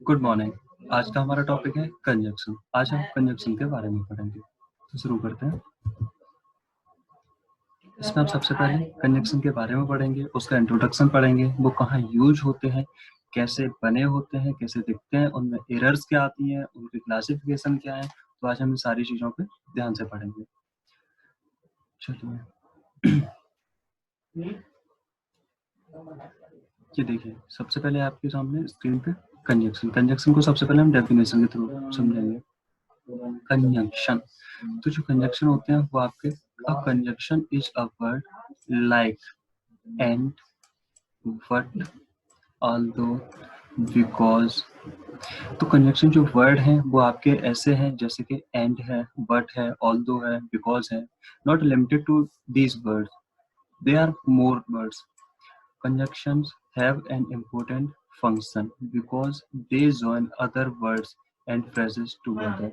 Good morning. आज का हमारा टॉपिक है कंजक्शन। आज हम कंजक्शन के बारे में पढ़ेंगे, तो शुरू करते हैं। इसमें हम सबसे पहले कंजक्शन के बारे में पढ़ेंगे, उसका इंट्रोडक्शन पढ़ेंगे, वो कहाँ यूज होते हैं, कैसे बने होते हैं, कैसे दिखते हैं, उनमें एरर्स क्या आती हैं, उनकी क्लासिफिकेशन क्या है। तो आज हम इन सारी चीजों पे ध्यान से पढ़ेंगे। चलिए, ये देखिए, सबसे पहले आपके सामने स्क्रीन पे कंजक्शन को सबसे पहले हम डेफिनेशन के थ्रू समझेंगे। कंजक्शन, तो जो कंजक्शन होते हैं वो आपके a conjunction is a word like and, but, although, because. तो कंजक्शन जो वर्ड हैं वो आपके ऐसे हैं जैसे कि एंड है, बट है, ऑल्दो है, बिकॉज है। Not limited to these words, they are more words. Conjunctions have an important function because they join other words and phrases together.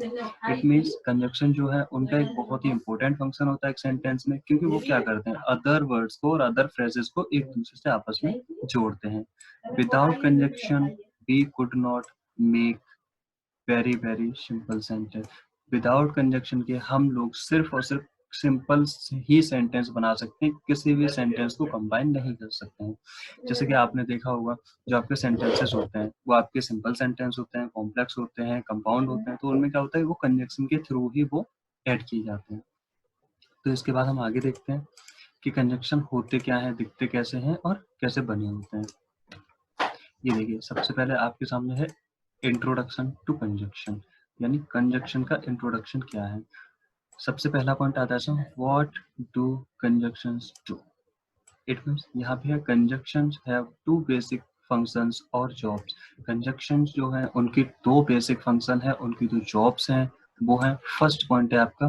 It means conjunction जो है उनका एक बहुत ही important function होता है एक sentence में, क्योंकि वो क्या करते हैं, other words को और other phrases को एक दूसरे से आपस में जोड़ते हैं। Without conjunction we could not make very simple sentence। Without conjunction के हम लोग सिर्फ और सिर्फ सिंपल ही सेंटेंस बना सकते हैं, किसी भी सेंटेंस को कंबाइन नहीं कर सकते हैं। जैसे कि आपने देखा होगा, जो आपके सेंटेंसेस होते हैं वो आपके सिंपल सेंटेंस होते हैं, कॉम्प्लेक्स होते हैं, कंपाउंड होते हैं। तो उनमें क्या होता है, वो कंजक्शन के थ्रू ही वो ऐड किए जाते हैं। तो इसके बाद हम आगे देखते हैं कि कंजक्शन होते क्या है, दिखते कैसे हैं और कैसे बने होते हैं। ये देखिए, सबसे पहले आपके सामने है इंट्रोडक्शन टू कंजक्शन, यानी कंजक्शन का इंट्रोडक्शन क्या है। सबसे पहला पॉइंट आता है what do conjunctions do. It means यहाँ पे है conjunctions have two basic functions और जॉब्स। कंजक्शंस जो है उनकी दो बेसिक फंक्शन है, उनकी दो जॉब्स हैं। वो है, फर्स्ट पॉइंट है आपका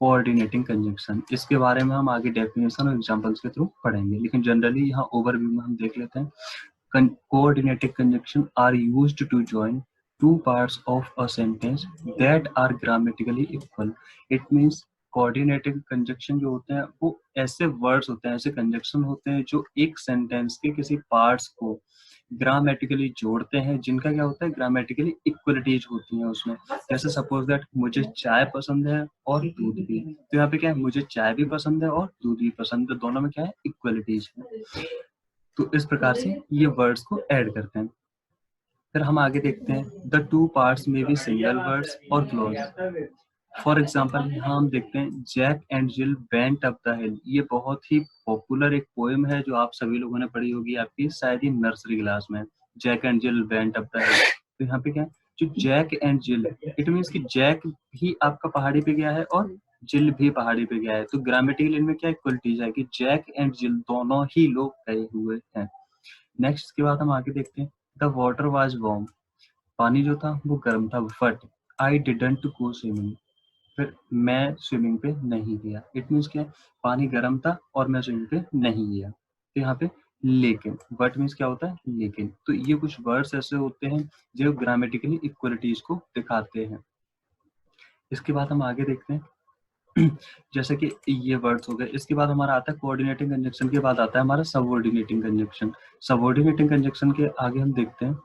कोऑर्डिनेटिंग कंजक्शन। इसके बारे में हम आगे डेफिनेशन और एग्जांपल्स के थ्रू पढ़ेंगे, लेकिन जनरली यहाँ ओवरव्यू में हम देख लेते हैं। Coordinating conjunction are used to join two parts of a sentence that are grammatically equal। It means coordinating conjunction जो होते हैं वो ऐसे वर्ड्स होते हैं, ऐसे कंजक्शन होते हैं जो एक सेंटेंस के किसी पार्ट्स को ग्रामेटिकली जोड़ते हैं, जिनका क्या होता है, ग्रामेटिकली इक्वलिटीज होती हैं उसमें। जैसे सपोज दैट मुझे चाय पसंद है और दूध भी, तो यहाँ पे क्या है, मुझे चाय भी पसंद है और दूध भी पसंद है, दोनों में क्या है, इक्वलिटीज है। तो इस प्रकार से ये वर्ड्स को ऐड करते हैं। फिर हम आगे देखते हैं, द टू पार्ट्स में भी सिंगल वर्ड्स और क्लोज। फॉर एग्जाम्पल यहाँ हम देखते हैं Jack and Jill went up the hill. ये बहुत ही पॉपुलर एक पोएम है जो आप सभी लोगों ने पढ़ी होगी, आपकी शायद ही नर्सरी क्लास में। Jack and Jill went up the hill. तो यहाँ पे क्या है, जो Jack and Jill, it means कि जैक भी आपका पहाड़ी पे गया है और जिल भी पहाड़ी पे गया है। तो ग्रामेटिकल इनमें क्या इक्वलिटीज है कि जैक एंड जिल दोनों ही लोग गए हुए हैं। नेक्स्ट के बाद हम आगे देखते हैं, द वाटर वाज वार्म। पानी जो था वो गर्म था, but I didn't go swimming. फिर मैं स्विमिंग पे नहीं गया। इट मीन्स क्या है, पानी गर्म था और मैं स्विमिंग पे नहीं गया। तो यहाँ पे लेकिन, बट मीन्स क्या होता है, लेकिन। तो ये कुछ वर्ड्स ऐसे होते हैं जो ग्रामेटिकली इक्वलिटीज को दिखाते हैं। इसके बाद हम आगे देखते हैं, जैसे कि ये वर्ड्स हो गए। इसके बाद हमारा आता है कोऑर्डिनेटिंग कंजक्शन के बाद आता है हमारा सबऑर्डिनेटिंग कंजक्शन। सबऑर्डिनेटिंग कंजक्शन के आगे हम देखते हैं,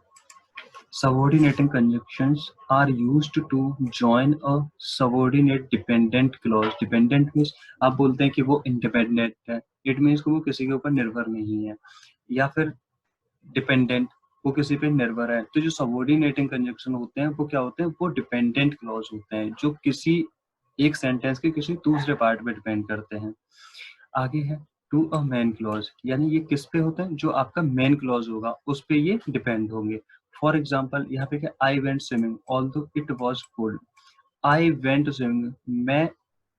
subordinating conjunctions are used to join a subordinate dependent clause। dependent means आप बोलते हैं कि वो independent है, it means कि वो किसी के ऊपर निर्भर नहीं है, या फिर dependent, वो किसी पे निर्भर है। तो जो सबऑर्डिनेटिंग कंजक्शन होते हैं वो क्या होते हैं, वो डिपेंडेंट क्लॉज होते हैं जो किसी एक सेंटेंस के किसी दूसरे पार्ट पे डिपेंड करते हैं। आगे है टू अ मेन क्लॉज, यानी ये किस पे होता है, जो आपका मेन क्लॉज होगा उस पे ये डिपेंड होंगे। फॉर एग्जाम्पल यहाँ पे क्या, I went swimming although it was cold. I went swimming, मैं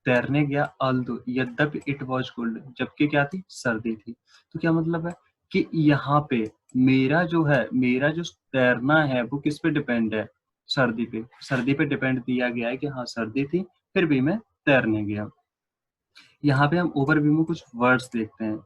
तैरने गया, ऑल्दो यद्यपि इट वॉज कोल्ड, जबकि क्या थी, सर्दी थी। तो क्या मतलब है कि यहाँ पे मेरा जो है, मेरा जो तैरना है वो किस पे डिपेंड है, सर्दी पे। सर्दी पे डिपेंड दिया गया है कि हाँ सर्दी थी फिर भी मैं तैरने गया। यहाँ पे हम ओवरव्यू में कुछ वर्ड्स देखते हैं।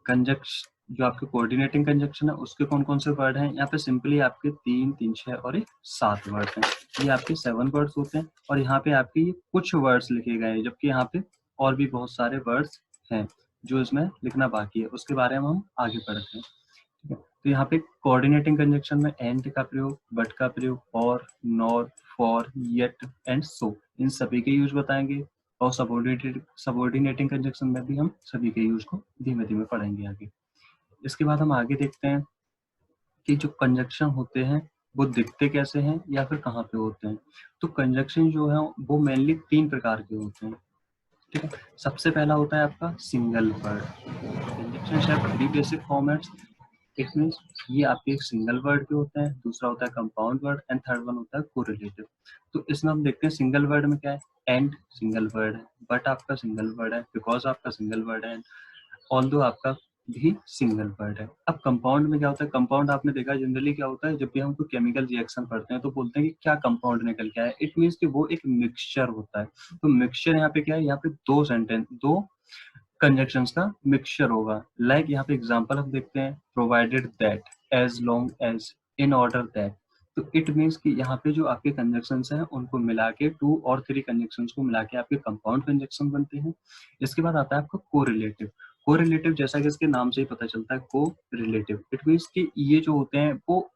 कंजक्शन, जो आपके कोऑर्डिनेटिंग कंजक्शन है उसके कौन कौन से वर्ड हैं, यहाँ पे सिंपली आपके 3, 3, 6 और 7 वर्ड हैं। ये आपके 7 वर्ड्स होते हैं और यहाँ पे आपके ये कुछ वर्ड्स लिखे गए हैं, जबकि यहाँ पे और भी बहुत सारे वर्ड्स हैं जो इसमें लिखना बाकी है, उसके बारे में हम आगे पढ़ते हैं। ठीक है, तो यहाँ पे कोऑर्डिनेटिंग कंजक्शन में एंड का प्रयोग, बट का प्रयोग, और, nor, for, yet and so, इन सभी के यूज बताएंगे। और सबऑर्डिनेटिंग कंजक्शन में भी हम सभी के यूज को धीमे धीमे पढ़ेंगे आगे। इसके बाद हम आगे देखते हैं कि जो कंजक्शन होते हैं वो दिखते कैसे हैं या फिर कहाँ पे होते हैं। तो कंजक्शन जो है वो मेनली 3 प्रकार के होते हैं, ठीक है। सबसे पहला होता है आपका single word. Conjunction have 3 basic formats. It means ये आपके एक सिंगल वर्ड के होते हैं, दूसरा होता है compound word and third one होता है कोरिलेटिव। तो इसमें हम देखते हैं सिंगल वर्ड में क्या है, एंड सिंगल वर्ड है, बट आपका सिंगल वर्ड है, बिकॉज आपका सिंगल वर्ड है, ऑल्दो आपका भी सिंगल वर्ड है। अब कंपाउंड में क्या होता है, कंपाउंड आपने देखा जनरली क्या होता है, जब भी हम कोई केमिकल रिएक्शन करते हैं तो बोलते हैं कि क्या कंपाउंड निकल के आया, इट मींस कि वो एक मिक्सचर होता है। तो मिक्सचर यहाँ पे क्या है, यहाँ पे दो कंजक्शंस का मिक्सचर होगा। लाइक यहाँ पे एग्जांपल हम देखते हैं, provided that, as long as, in order that. तो इट मींस कि यहाँ पे जो आपके कंजक्शंस हैं उनको मिला के 2 और 3 कंजक्शंस को मिला के आपके कंपाउंड कंजक्शन बनते हैं। इसके बाद आता है आपका कोरिलेटिव। कोरिलेटिव जैसा कि इसके नाम से ही पता चलता है, कोरिलेटिव, इट मींस कि ये जो होते हैं वो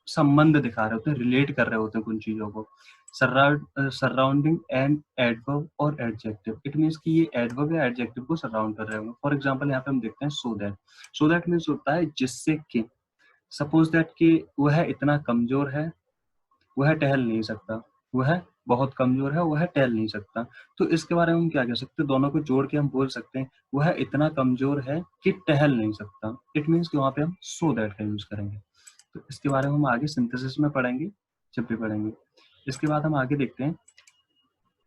संबंध दिखा रहे होते हैं, रिलेट कर रहे होते हैं कुछ चीजों को। सराउंडिंग एंड एडवर्ब और एडजेक्टिव, इट मींस कि ये एडवर्ब या एडजेक्टिव को सराउंड कर रहे होंगे। फॉर एग्जांपल यहाँ पे हम देखते हैं so that. So that means होता है जिससे कि, सपोज दैट कि वह इतना कमजोर है, वह टहल नहीं सकता, वह बहुत कमजोर है, वह टहल नहीं सकता। तो इसके बारे में हम क्या कह सकते हैं, दोनों को जोड़ के हम बोल सकते हैं वह इतना कमजोर है कि टहल नहीं सकता। इट मींस कि वहां पे हम सो दैट का यूज करेंगे। तो इसके बारे में हम आगे सिंथेसिस में पढ़ेंगे, जब भी पढ़ेंगे। इसके बाद हम आगे देखते हैं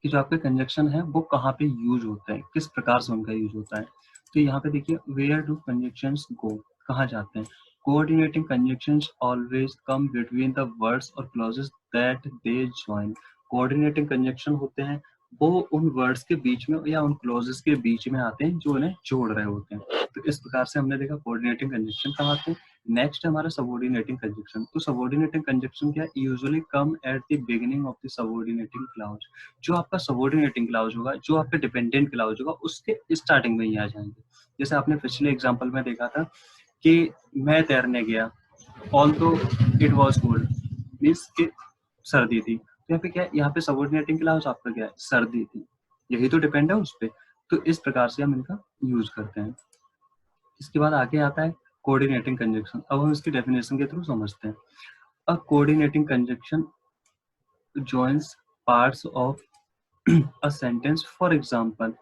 कि जो आपके कंजक्शन है वो कहाँ पे यूज होता है, किस प्रकार से उनका यूज होता है। तो यहाँ पे देखिए, वेयर डू कंजक्शंस गो, कहाँ जाते हैं। Coordinating conjunctions always come between the words और clauses that they join. Coordinating conjunction होते हैं वो उन वर्ड्स के बीच में या उन क्लॉजेस के बीच में आते हैं जो इन्हें जोड़ रहे होते हैं। तो इस प्रकार से हमने देखा कोऑर्डिनेटिंग कंजक्शन कहाँ आते हैं। नेक्स्ट है हमारा सबऑर्डिनेटिंग कंजक्शन। तो सबऑर्डिनेटिंग कंजक्शन क्या, usually come at the beginning of the subordinating clause. जो आपका सबऑर्डिनेटिंग क्लॉज होगा, जो आपका डिपेंडेंट क्लॉज होगा, उसके स्टार्टिंग में ही आ जाएंगे। जैसे आपने पिछले एग्जांपल में देखा था कि मैं तैरने गया, although it was cold, means कि सर्दी थी। तो यहाँ पे क्या है, यहाँ पे सबऑर्डिनेटिंग क्लॉज आपका क्या है, सर्दी थी, यही तो डिपेंड है उस पर। तो इस प्रकार से हम इनका यूज करते हैं। इसके बाद आगे आता है कोऑर्डिनेटिंग कंजक्शन। अब हम इसकी डेफिनेशन के थ्रू समझते हैं। अ coordinating conjunction joins parts of a sentence, for example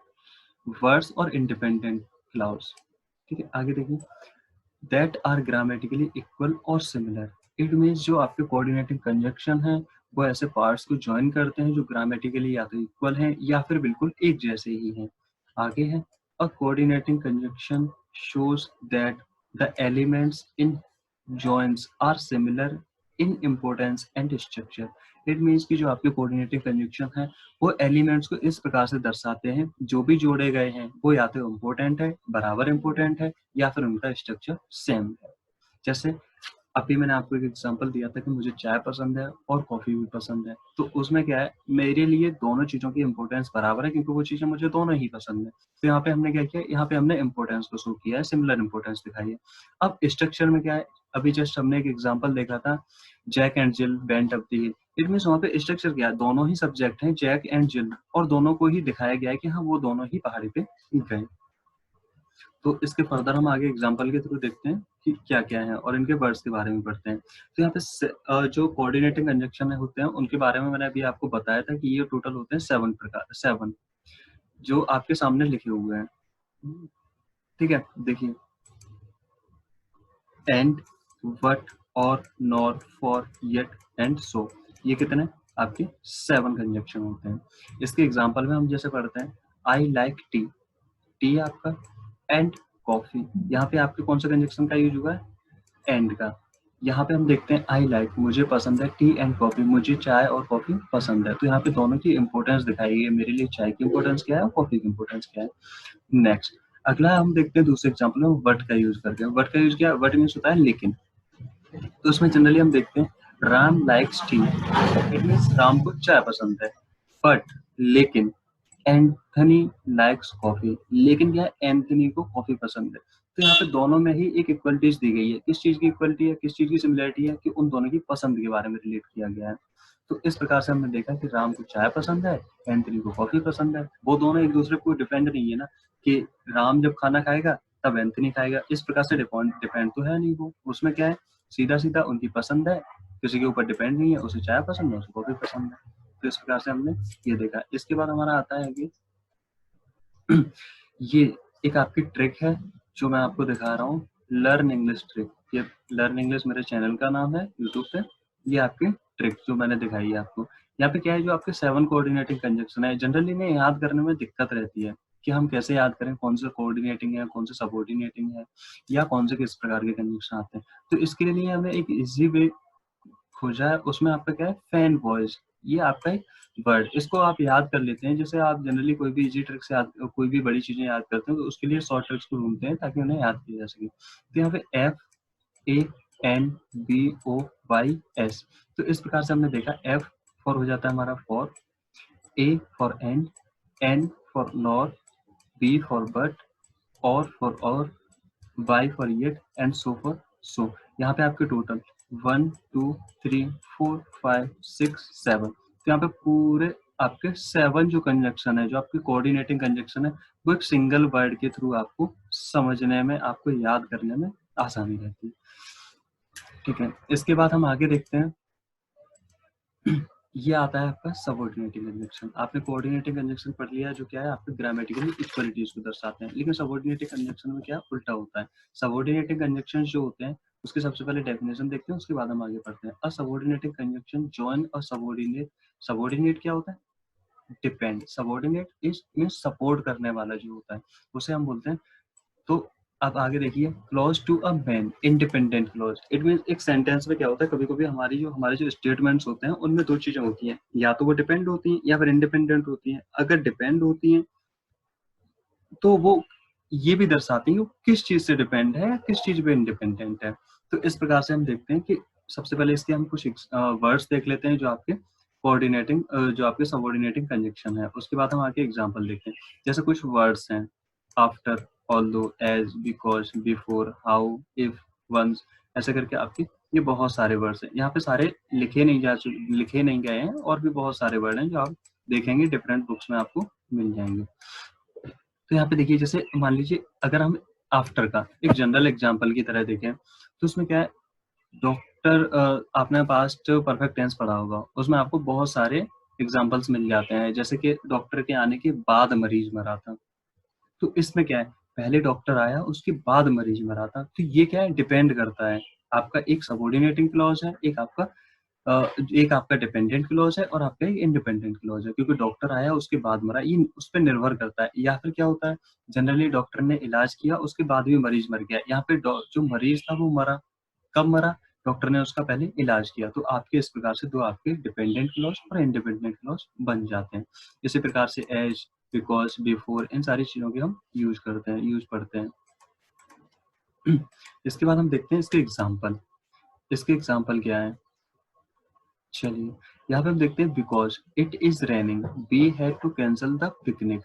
words or independent clause। ठीक है, आगे देखिए, that are grammatically equal or similar। it means जो आपके coordinating conjunction है वो ऐसे parts को join करते हैं जो grammatically या तो equal हैं या फिर बिल्कुल एक जैसे ही हैं। आगे है, a coordinating conjunction shows that the elements in joins are similar in importance and structure। it means कि जो आपके coordinating conjunction है वो एलिमेंट्स को इस प्रकार से दर्शाते हैं, जो भी जोड़े गए हैं वो या तो इम्पोर्टेंट है, बराबर इम्पोर्टेंट है, या फिर उनका स्ट्रक्चर सेम है। जैसे अभी मैंने आपको एक एग्जांपल दिया था कि मुझे चाय पसंद है और कॉफी भी पसंद है। तो उसमें क्या है, मेरे लिए दोनों चीजों की इंपॉर्टेंस बराबर है क्योंकि वो चीजें मुझे दोनों ही पसंद है। तो यहाँ पे हमने क्या किया, यहाँ पे हमने इंपॉर्टेंस को शो किया है, सिमिलर इंपॉर्टेंस दिखाई है। अब स्ट्रक्चर में क्या है, अभी जस्ट हमने एक एग्जाम्पल देखा था, Jack and Jill went up the hill. It means वहाँ पे स्ट्रक्चर क्या है, दोनों ही सब्जेक्ट हैं जैक एंड जिल, और दोनों को ही दिखाया गया है कि हाँ वो दोनों ही पहाड़ी पे गए। तो इसके फर्दर हम आगे एग्जांपल के थ्रू देखते हैं कि क्या क्या है और इनके वर्ड्स के बारे में पढ़ते हैं। तो यहाँ पे जो कोऑर्डिनेटिंग कंजक्शन होते हैं उनके बारे में मैंने अभी आपको बताया था कि ये टोटल होते हैं 7 प्रकार, 7 जो आपके सामने लिखे हुए हैं। ठीक है, देखिए, एंड, बट, और, नॉर, फॉर, येट एंड सो, ये कितने आपके 7 कंजक्शन होते हैं। इसके एग्जाम्पल में हम जैसे पढ़ते हैं, आई लाइक टी, टी आपका, एंड कॉफी, यहाँ पे आपके कौन सा कंजक्शन का यूज हुआ है, एंड का। यहाँ पे हम देखते हैं आई लाइक, मुझे पसंद है, टी एंड कॉफी, मुझे चाय और कॉफी पसंद है। तो यहाँ पे दोनों की इंपॉर्टेंस दिखाई है, मेरे लिए चाय की इंपॉर्टेंस क्या है और कॉफी की इंपॉर्टेंस क्या है। नेक्स्ट अगला हम देखते हैं दूसरे एग्जाम्पल में, वट का यूज करके। वट का यूज क्या, वट मीन्स होता है लेकिन। तो उसमें जनरली हम देखते हैं, Ram likes T, it means Ram को चाय पसंद है, बट लेकिन एंथनी लाइक्स कॉफी, लेकिन क्या है, एंथनी को कॉफी पसंद है। तो यहाँ पे दोनों में ही एक इक्वलिटीज दी गई है। किस चीज की इक्वलिटी है, किस चीज की सिमिलरिटी है, कि उन दोनों की पसंद के बारे में रिलेट किया गया है। तो इस प्रकार से हमने देखा कि राम को चाय पसंद है, एंथनी को कॉफी पसंद है। वो दोनों एक दूसरे को डिपेंड नहीं है ना, कि राम जब खाना खाएगा तब एंथनी खाएगा, इस प्रकार से डिपेंड तो है नहीं। वो उसमें क्या है, सीधा सीधा उनकी पसंद है, किसी के ऊपर डिपेंड नहीं है, उसे चाय पसंद है, उसे कॉफी पसंद है। तो इस प्रकार से हमने ये देखा। इसके बाद हमारा आता है कि ये एक आपकी ट्रिक है जो मैं आपको दिखा रहा हूँ, लर्न इंग्लिश ट्रिक। ये लर्न इंग्लिश मेरे चैनल का नाम है यूट्यूब पे। ये आपकी ट्रिक जो मैंने दिखाई है आपको, यहाँ पे क्या है, जो आपके 7 कोऑर्डिनेटिंग कंजक्शन है, जनरली इन्हें याद करने में दिक्कत रहती है कि हम कैसे याद करें, कौन से कोऑर्डिनेटिंग है, कौन से सबऑर्डिनेटिंग है, या कौन से किस प्रकार के कंजक्शन आते हैं। तो इसके लिए हमने एक इजी वे खोजा है, उसमें आपका क्या है, फैन वॉइस। ये आपका एक वर्ड, इसको आप याद कर लेते हैं। जैसे आप जनरली कोई भी इजी ट्रिक से याद, कोई भी बड़ी चीजें याद करते हैं, तो उसके लिए शॉर्ट ट्रिक्स को ढूंढते हैं ताकि उन्हें याद किया जा सके। तो यहाँ पे FANBOYS, तो इस प्रकार से हमने देखा। F फॉर हो जाता है हमारा for, A for and, N for nor, B for but, और Y for yet, and so for so. यहाँ पे आपके टोटल 1 2 3 4 5 6 7, तो यहाँ पे पूरे आपके 7 जो कंजक्शन है, जो आपके कोऑर्डिनेटिंग कंजक्शन है, वो एक सिंगल वर्ड के थ्रू आपको समझने में, आपको याद करने में आसानी रहती है। ठीक है, इसके बाद हम आगे देखते हैं। ये आता है आपका सबऑर्डिनेटिंग कंजक्शन। आपने कोऑर्डिनेटिंग कंजक्शन पढ़ लिया है, जो क्या है, आपके ग्रामेटिकली इक्वलिटीज को दर्शाते हैं। लेकिन सबऑर्डिनेटिंग कंजक्शन में क्या उल्टा होता है। सबऑर्डिनेटिंग कंजक्शन जो होते हैं, उसके सबसे पहले डेफिनेशन देखते हैं, उसके बाद हम आगे पढ़ते हैं। अ सबऑर्डिनेटिंग कंजक्शन जॉइन अ सबऑर्डिनेट। सबऑर्डिनेट क्या होता है, depend. Subordinate is means support करने वाला जो होता है, उसे हम बोलते हैं। तो आप आगे देखिए, clause to a main, independent clause. It mean एक सेंटेंस में क्या होता है, कभी कभी हमारे जो स्टेटमेंट्स होते हैं, उनमें दो चीजें होती हैं, या तो वो डिपेंड होती हैं या फिर इंडिपेंडेंट होती हैं। अगर डिपेंड होती हैं तो वो ये भी दर्शाती हैं कि किस चीज से डिपेंड है, किस चीज पे इंडिपेंडेंट है। तो इस प्रकार से हम देखते हैं कि सबसे पहले इसके हम कुछ वर्ड्स देख लेते हैं जो आपके कोऑर्डिनेटिंग, जो आपके सबऑर्डिनेटिंग कंजक्शन है। उसके बाद हम आगे एग्जांपल देखते हैं। जैसे कुछ वर्ड्स हैं, after, although, as, because, before, how, if, once, ऐसे करके आपके ये बहुत सारे वर्ड्स हैं। यहाँ पे सारे लिखे नहीं गए हैं, और भी बहुत सारे वर्ड हैं जो आप देखेंगे डिफरेंट बुक्स में आपको मिल जाएंगे। तो यहाँ पे देखिए, जैसे मान लीजिए अगर हम आफ्टर का एक जनरल एग्जांपल की तरह देखें, तो उसमें क्या है, डॉक्टर, आपने पास्ट परफेक्ट टेंस पढ़ा होगा, उसमें आपको बहुत सारे एग्जांपल्स मिल जाते हैं। जैसे कि डॉक्टर के आने के बाद मरीज मरा था, तो इसमें क्या है, पहले डॉक्टर आया उसके बाद मरीज मरा था। तो ये क्या है, डिपेंड करता है। आपका एक सबऑर्डिनेटिंग क्लॉज है, एक आपका डिपेंडेंट क्लॉज है, और आपका एक इंडिपेंडेंट क्लॉज है। क्योंकि डॉक्टर आया उसके बाद मरा, ये उस पर निर्भर करता है। या फिर क्या होता है, जनरली डॉक्टर ने इलाज किया, उसके बाद भी मरीज मर गया। यहाँ पे जो मरीज था वो मरा, कब मरा, डॉक्टर ने उसका पहले इलाज किया। तो आपके इस प्रकार से दो आपके डिपेंडेंट क्लॉज और इंडिपेंडेंट क्लॉज बन जाते हैं। इसी प्रकार से एज, बिकॉज, बिफोर, इन सारी चीजों के हम यूज पढ़ते हैं। इसके बाद हम देखते हैं इसके एग्जाम्पल। इसके एग्जाम्पल क्या है, चलिए यहाँ पे हम देखते हैं। Because it is raining we had to cancel the picnic,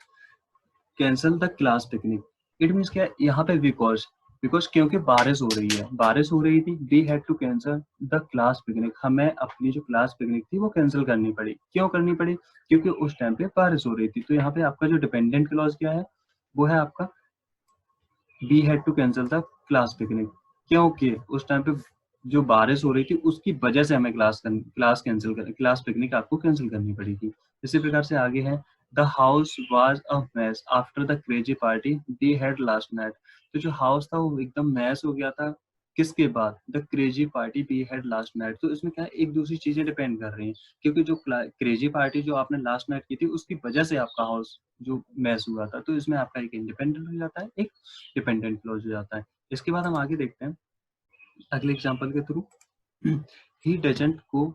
cancel the class picnic. It means क्या है, यहाँ पे बिकॉज, बिकॉज क्योंकि बारिश हो रही है, बारिश हो रही थी, we had to cancel the class picnic, हमें अपनी जो क्लास पिकनिक थी वो कैंसिल करनी पड़ी। क्यों करनी पड़ी, क्योंकि उस टाइम पे बारिश हो रही थी। तो यहाँ पे आपका जो डिपेंडेंट क्लॉज क्या है, वो है आपका we had to cancel the class picnic, क्योंकि उस टाइम पे जो बारिश हो रही थी उसकी वजह से हमें क्लास पिकनिक आपको कैंसिल करनी पड़ी थी। इसी प्रकार से आगे है, the house was a mess after the crazy party we had last night. तो जो हाउस था वो एकदम मैस हो गया था, किसके बाद, the crazy party we had last night. तो इसमें क्या है, एक दूसरी चीजें डिपेंड कर रही हैं, क्योंकि जो क्रेजी पार्टी जो आपने लास्ट नाइट की थी उसकी वजह से आपका हाउस जो मैस हुआ था। तो इसमें आपका एक इंडिपेंडेंट हो जाता है, एक डिपेंडेंट क्लॉज हो जाता है। इसके बाद हम आगे देखते हैं अगले एग्जांपल के through. He doesn't go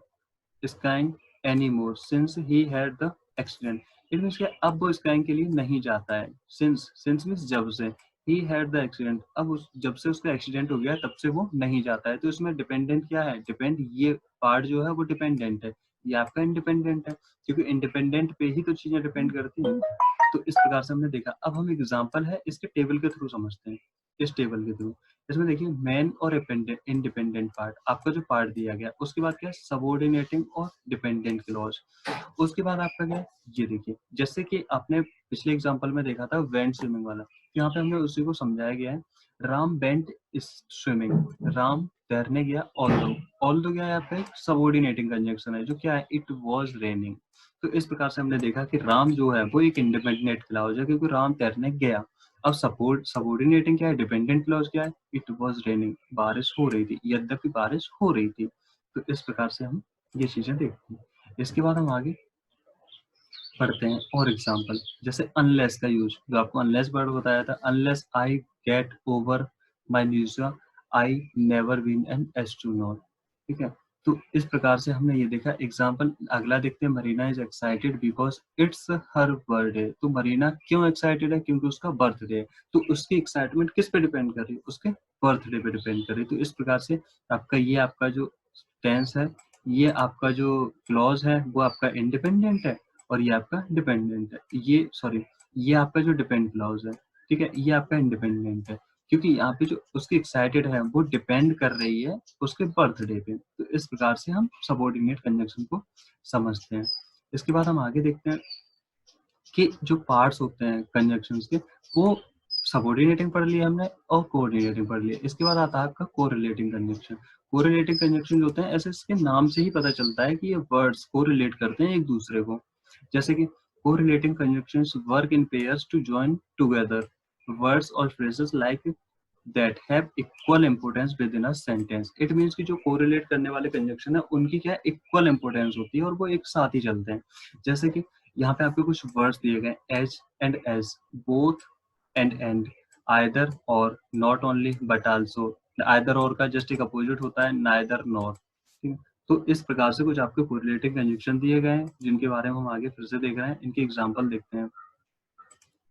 skiing anymore since he had the accident. It means कि अब वो स्काइंग के लिए नहीं जाता है। सिंस मींस जब से, ही हैड द एक्सीडेंट, अब उस जब से उसका एक्सीडेंट हो गया तब से वो नहीं जाता है। तो इसमें डिपेंडेंट क्या है, डिपेंड, ये पार्ट जो है वो डिपेंडेंट है, ये आपका इंडिपेंडेंट है, क्योंकि इंडिपेंडेंट पे ही तो चीजें डिपेंड करती हैं। तो इस प्रकार से हमने देखा। अब हम एग्जाम्पल है इसके टेबल के थ्रू समझते हैं। इस टेबल के थ्रू इसमें देखिए मेन और इंडिपेंडेंट पार्ट, आपका जो पार्ट दिया गया, उसके बाद क्या है सबऑर्डिनेटिंग और डिपेंडेंट क्लॉज। उसके बाद आपका क्या है, ये देखिए जैसे कि आपने पिछले एग्जांपल में देखा था वेंट स्विमिंग वाला, यहाँ पे हमने उसी को समझाया गया है। Ram went is swimming, Ram तैरने गया। ऑल्दो क्या है यहाँ पे सबऑर्डिनेटिंग कंजंक्शन है, जो क्या है इट वाज रेनिंग। तो इस प्रकार से हमने देखा कि राम जो है वो एक इंडिपेंडेंट क्लॉज है क्योंकि राम तैरने गया। अब सपोर्ट सबऑर्डिनेटिंग क्या है, डिपेंडेंट क्लॉज क्या है, इट वाज रेनिंग, बारिश हो रही थी, यद्यपि बारिश हो रही थी। तो इस प्रकार से हम ये चीजें देखते हैं। इसके बाद हम आगे पढ़ते हैं और एग्जाम्पल, जैसे अनलेस का यूज, जो आपको अनलेस वर्ड बताया था, unless I get over my myopia I never been an astronaut. ठीक है, तो इस प्रकार से हमने ये देखा। एग्जाम्पल अगला देखते हैं, Marina is excited because it's her birthday. तो मरीना क्यों एक्साइटेड है, क्योंकि उसका बर्थडे है। तो उसकी एक्साइटमेंट किस पे डिपेंड कर रही है, उसके बर्थडे पे डिपेंड कर रही है। तो इस प्रकार से आपका जो टेंस है, ये आपका जो क्लॉज है वो आपका इंडिपेंडेंट है और ये आपका डिपेंडेंट है। ये आपका जो डिपेंड क्लॉज है, ठीक है, ये आपका इंडिपेंडेंट है क्योंकि यहाँ पे जो उसकी एक्साइटेड है वो डिपेंड कर रही है उसके बर्थडे पे। तो इस प्रकार से हम सबऑर्डिनेट कंजंक्शन को समझते हैं। इसके बाद हम आगे देखते हैं कि जो पार्ट्स होते हैं कंजंक्शंस के, वो सबऑर्डिनेटिंग पढ़ लिया हमने और कोऑर्डिनेटिंग पढ़ लिया। इसके बाद आता है आपका कोरिलेटिंग कंजंक्शन। कोरिलेटिंग कंजंक्शन जो होते हैं, ऐसे इसके नाम से ही पता चलता है कि ये वर्ड्स कोरिलेट करते हैं एक दूसरे को। जैसे कि correlating conjunctions work in pairs to join together words और phrases like that have equal importance within a sentence. It means कि जो कोरिलेट करने वाले कंजंक्शन है उनकी क्या इक्वल इंपोर्टेंस होती है और वो एक साथ ही चलते हैं। जैसे कि यहाँ पे आपको कुछ वर्ड्स दिए गए, as and as, both and, either or, not only but also. Either or का जस्ट एक अपोजिट होता है नाइदर नॉर। ठीक है, तो इस प्रकार से कुछ आपके कोरिलेटिव कंजंक्शन दिए गए हैं जिनके बारे में हम आगे फिर से देख रहे हैं। इनके एग्जाम्पल देखते हैं।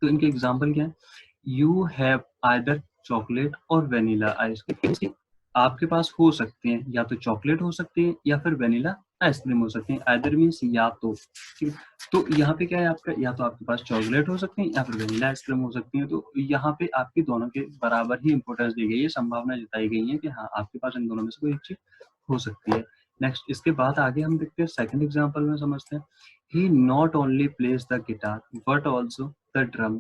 तो इनके एग्जाम्पल क्या है, यू हैव आइदर चॉकलेट और वेनिला आइसक्रीम। आपके पास हो सकते हैं या तो चॉकलेट हो सकती है या फिर वेनिला आइसक्रीम हो सकती है। आइदर मीन्स या तो, ठीक है। तो यहाँ पे क्या है आपका, या तो आपके पास चॉकलेट हो सकती है या फिर वेनिला आइसक्रीम हो सकती है। तो यहाँ पे आपकी दोनों के बराबर ही इंपोर्टेंस दी गई है, संभावना जताई गई है कि हाँ आपके पास इन दोनों में से कोई एक चीज हो सकती है। नेक्स्ट, इसके बाद आगे हम देखते हैं सेकंड एग्जांपल में समझते हैं। He not only plays the guitar but also the drum.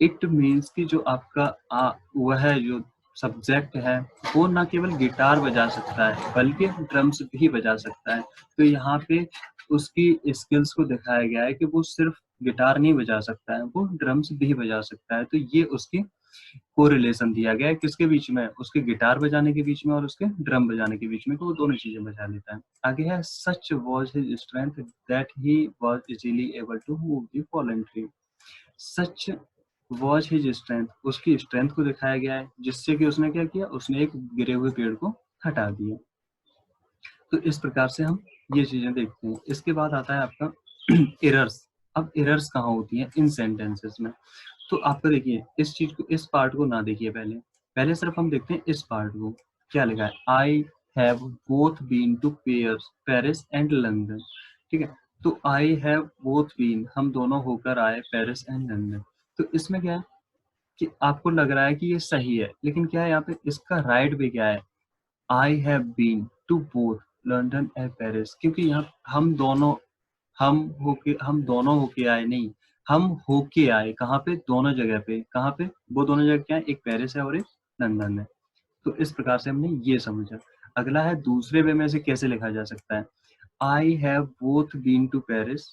It means कि जो आपका वह जो सब्जेक्ट है वो ना केवल गिटार बजा सकता है बल्कि ड्रम्स भी बजा सकता है। तो यहाँ पे उसकी स्किल्स को दिखाया गया है कि वो सिर्फ गिटार नहीं बजा सकता है, वो ड्रम्स भी बजा सकता है। तो ये उसकी कोरिलेशन दिया गया है किसके बीच में, उसके गिटार बजाने के बीच में और उसके ड्रम बजाने के बीच में, तो वो दोनों चीजें बजा लेता है। आगे है such was his strength that he was easily able to move the fallen tree. Such was his strength, उसकी स्ट्रेंथ को दिखाया गया है जिससे कि उसने क्या किया, उसने एक गिरे हुए पेड़ को हटा दिया। तो इस प्रकार से हम ये चीजें देखते हैं। इसके बाद आता है आपका एरर्स। अब एरर्स कहाँ होती हैं इन सेंटेंसेस में, तो आपको देखिए इस चीज को, इस पार्ट को ना देखिए, पहले पहले सिर्फ हम देखते हैं इस पार्ट को। क्या लिखा है, I have both been to Paris and London. ठीक है, तो आई हैव बोथ बीन, हम दोनों होकर आए पेरिस एंड लंदन। तो इसमें क्या है कि आपको लग रहा है कि ये सही है, लेकिन क्या है यहाँ पे इसका राइट पे क्या है, I have been to both London and Paris. क्योंकि यहाँ हम दोनों होके आए नहीं, हम होके आए कहाँ पे, दोनों जगह पे। कहाँ पे, वो दोनों जगह क्या है, एक पेरिस है और एक लंदन है। तो इस प्रकार से हमने ये समझा। अगला है दूसरे वे में से कैसे लिखा जा सकता है, I have both been to Paris,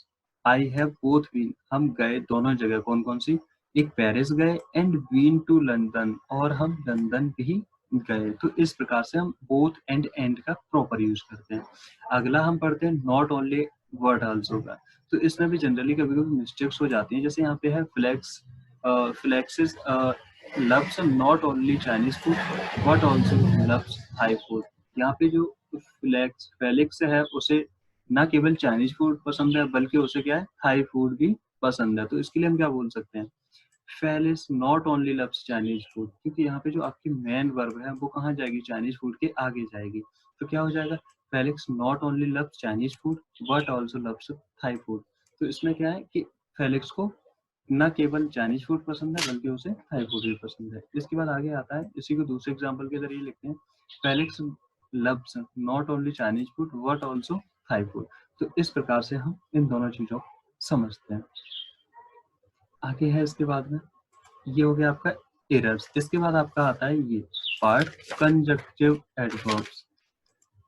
I have both been, हम गए दोनों जगह, कौन कौन सी, एक पेरिस गए, एंड बीन टू लंदन, और हम लंदन भी गए। तो इस प्रकार से हम बोथ एंड का प्रॉपर यूज करते हैं। अगला हम पढ़ते हैं नॉट ओनली वर्ड आल्सो का। तो इसमें भी जनरली कभी कभी मिस्टेक्स हो जाती हैं। जैसे यहाँ पे है फ्लेक्सिस loves not only Chinese food but also loves Thai food. यहाँ पे जो फेलिक्स है उसे ना केवल चाइनीज फूड पसंद है बल्कि उसे क्या है, थाई फूड भी पसंद है। तो इसके लिए हम क्या बोल सकते हैं, Felix not only loves Chinese food, क्योंकि यहाँ पे जो आपकी मेन वर्ब है वो कहाँ जाएगी, चाइनीज फूड के आगे जाएगी। तो क्या हो जाएगा, Felix not only loves Chinese food but also loves Thai food. तो इसमें क्या है कि फेलिक्स को ना केवल चाइनीज फूड पसंद है बल्कि उसे थाई फूड भी पसंद है। इसके बाद आगे आता है, इसी को दूसरे एग्जाम्पल के जरिए लिखते हैं, Felix loves not only Chinese food but also Thai food. तो इस प्रकार से हम इन दोनों चीजों को समझते हैं। आगे है इसके बाद में, ये हो गया आपका एरर्स। इसके बाद आपका आता है ये पार्ट, कंजक्टिव एडवर्ब्स।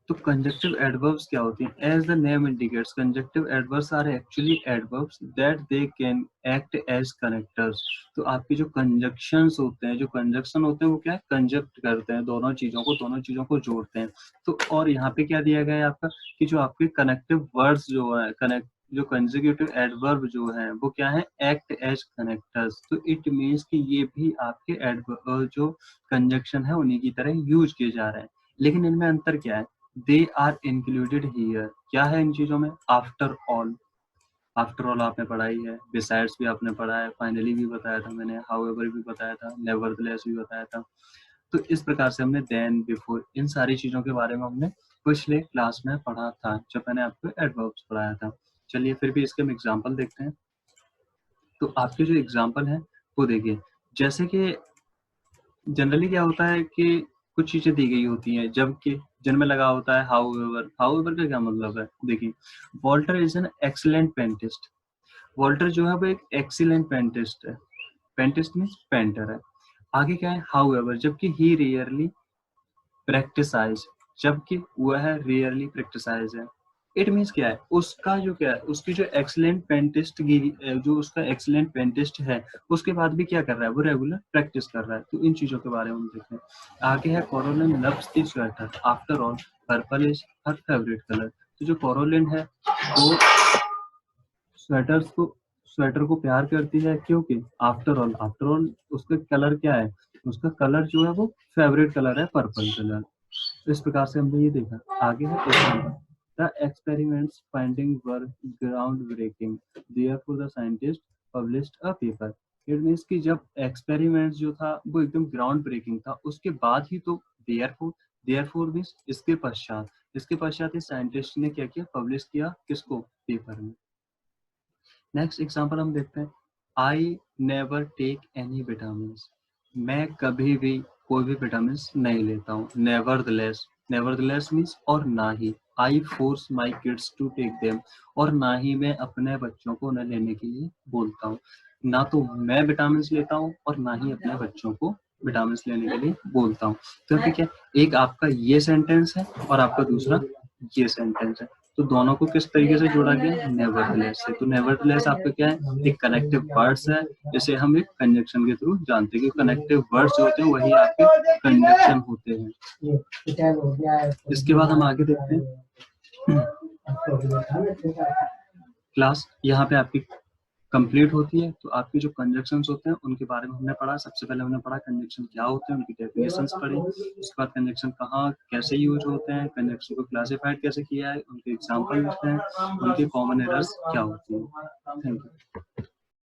तो कंजक्टिव एडवर्ब्स क्या होती हैं? As the name indicates, conjunctive adverbs are actually adverbs that they can act as connectors. तो आपके जो कंजक्शंस होते हैं, जो कंजक्शन होते हैं वो क्या है? कंजक्ट करते हैं दोनों चीजों को जोड़ते हैं। तो और यहाँ पे क्या दिया गया है आपका कि जो आपके कनेक्टिव वर्ड्स जो है, कनेक्ट जो कंसेक्यूटिव एडवर्ब जो है वो क्या है? Act as connectors. तो इट मीन्स कि ये भी आपके एडवर्ब जो कंजक्शन है उन्हीं की तरह यूज किए जा रहे हैं। लेकिन इनमें अंतर क्या है? They are included here. क्या है इन चीजों में? आफ्टर ऑल, आफ्टर ऑल आपने पढ़ाई है, बिसाइड्स भी आपने पढ़ा है, फाइनली भी बताया था मैंने, हाउएवर भी बताया था, नेवरदलेस भी बताया था। तो इस प्रकार से हमने देन, बिफोर, इन सारी चीजों के बारे में हमने पिछले क्लास में पढ़ा था जब मैंने आपको एडवर्ब्स पढ़ाया था। चलिए फिर भी इसके हम एग्जाम्पल देखते हैं। तो आपके जो एग्जाम्पल है वो देखिए, जैसे कि जनरली क्या होता है कि कुछ चीजें दी गई होती हैं जबकि जिनमें लगा होता है हाउएवर। हाउएवर का क्या मतलब है? देखिए, Walter is an excellent pianist. Walter जो है वो एक एक्सीलेंट पेंटिस्ट है। पेंटिस्ट मीन्स पेंटर है। आगे क्या है? हाउएवर, जबकि ही रेयरली प्रैक्टिसाइज, जबकि वह रेयरली प्रैक्टिसाइज है। इट मीन्स क्या है? उसका जो क्या है, उसकी जो एक्सीलेंट पेंटिस्ट की जो उसका एक्सीलेंट पेंटिस्ट है उसके बाद भी क्या कर रहा है? वो रेगुलर प्रैक्टिस कर रहा है। तो इन चीजों के बारे में हम देखते हैं। आगे है, Caroline loves the sweater, after all purple is her favourite colour. तो जो कोरोलिन है वो स्वेटर को प्यार करती है, क्योंकि आफ्टर ऑल उसका कलर क्या है? उसका कलर जो है वो फेवरेट कलर है, पर्पल कलर। इस प्रकार से हमने ये देखा। आगे है, the experiments finding were ground breaking, therefore the scientist published a paper. It means कि जब एक्सपेरिमेंट जो था वो एकदम ग्राउंड ब्रेकिंग था, उसके बाद ही तो देयरफॉर, देयरफॉर मीन्स इसके पश्चात ही साइंटिस्ट ने क्या किया? पब्लिश किया, किसको? पेपर में। नेक्स्ट एग्जांपल हम देखते हैं, I never take any vitamin. मैं कभी भी कोई भी विटामिन नहीं लेता हूँ। नेवरदलेस, नेवरदलेस मीन्स और ना ही। I force my kids to take them, और ना ही मैं अपने बच्चों को न लेने के लिए बोलता हूँ। ना तो मैं विटामिन लेता हूँ और ना ही अपने बच्चों को विटामिन लेने के लिए बोलता हूँ। तो ठीक है, एक आपका ये सेंटेंस है और आपका दूसरा ये सेंटेंस है। तो दोनों को किस तरीके से जोड़ा गया? नेवरदलेस से। तो नेवरदलेस आपका क्या है? एक कनेक्टिव वर्ड्स है, जिसे हम एक कंजक्शन के थ्रू जानते हैं कि कनेक्टिव वर्ड्स होते हैं वही आपके कंजक्शन होते हैं। इसके बाद हम आगे देखते हैं। क्लास यहाँ पे आपकी कंप्लीट होती है। तो आपके जो कंजक्शंस होते हैं उनके बारे में हमने पढ़ा। सबसे पहले हमने पढ़ा कंजक्शन क्या होते हैं, उनकी डेफिनेशंस पढ़ी। उसके बाद कंजक्शन कहाँ कैसे यूज होते हैं, कंजक्शन को क्लासिफाइड कैसे किया है, उनके एग्जांपल लिखते हैं, उनके कॉमन एरर्स क्या होती हैं। Thank you.